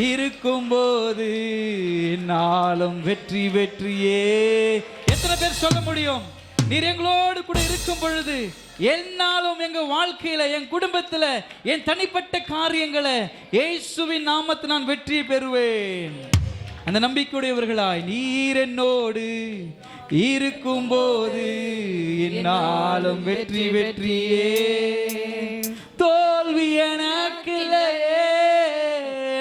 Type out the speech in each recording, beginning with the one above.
இருக்கும்போது நாளும் வெற்றி வெற்றியே. எத்தனை பேர் சொல்ல முடியும்? நீர் எங்களோடு கூட இருக்கும் பொழுது என்னாலும் எங்க வாழ்க்கையில, என் குடும்பத்துல, என் தனிப்பட்ட காரியங்களை இயேசுவின் நாமத்தில் நான் வெற்றி பெறுவேன். அந்த நம்பிக்கையுடையவர்களாய் நீர் என்னோடு இருக்கும்போது என்னாலும் வெற்றி வெற்றியே. தோல்வி எனக்கில்லையே,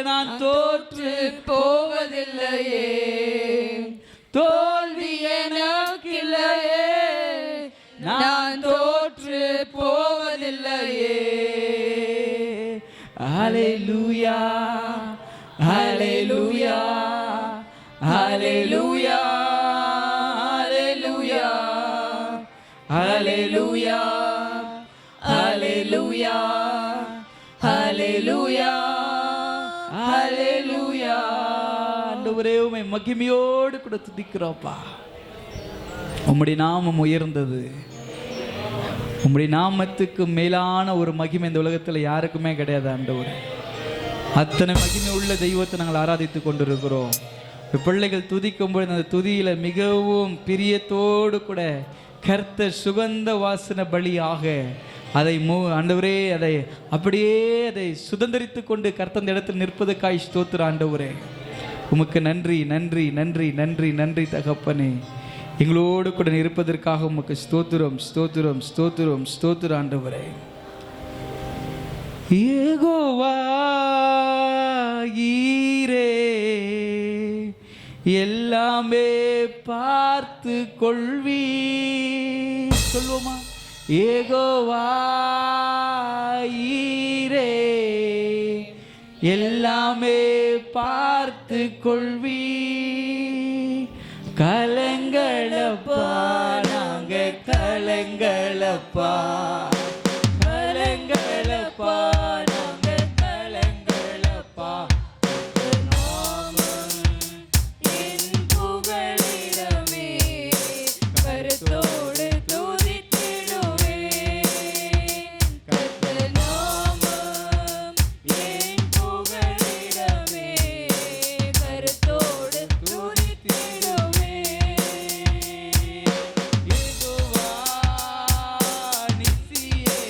நான் தோற்று போவதில்லையே. தோல்வி எனக்கில்லையே, நான் தோற்று போவதில்லையே. ஹல்லேலூயா, ஹல்லேலூயா, ஹல்லேலூயா, ஹல்லேலூயா, ஹல்லேலூயா, ஹல்லேலூயா, ஹல்லேலூயா, ஹல்லேலூயா. ஆண்டவரே உம்மை மகிமையோடு கூட துதிக்கிறோம்ப்பா. உம்முடைய நாமம் உயர்ந்தது. உம்முடைய நாமத்துக்கு மேலான ஒரு மகிமை இந்த உலகத்தில் யாருக்குமே கிடையாது ஆண்டவரே. அத்தனை மகிமை உள்ள தெய்வத்தை நாங்கள் ஆராதித்து கொண்டிருக்கிறோம். பிள்ளைகள் துதிக்கும் பொழுது அந்த துதியில மிகவும் பிரியத்தோடு கூட கர்த்தர் சுகந்த வாசன பலியாக அதை ஆண்டவரே அதை அப்படியே அதை சுதந்திரித்து கொண்டு கர்த்தர் அந்த இடத்தில் நிற்பதுக்காய் ஸ்தோத்திர ஆண்டவரே. உமக்கு நன்றி நன்றி நன்றி நன்றி நன்றி தகப்பனே. எங்களோடு கூட இருப்பதற்காக உமக்கு ஸ்தோத்திரம் ஸ்தோத்திரம் ஸ்தோத்திரம் ஸ்தோத்திர ஆண்டவரே. யெகோவா ஈரே எல்லாமே பார்த்து கொள்வி. சொல்லுவோமா? யெகோவா ஈரே எல்லாமே பார்த்து கொள்வி. கலங்களப்பா நாங்க கலங்களப்பா, கலங்களப்பா நாங்க கலங்களப்பா. என் புகழிடமே கருத்தோடு துதித்திடுவே. கர்த்தர் நாமம் என் புகழிடமே கருத்தோடு துதித்திடுவே. யெகோவா நிசியே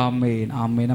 ஆமென் ஆமென்.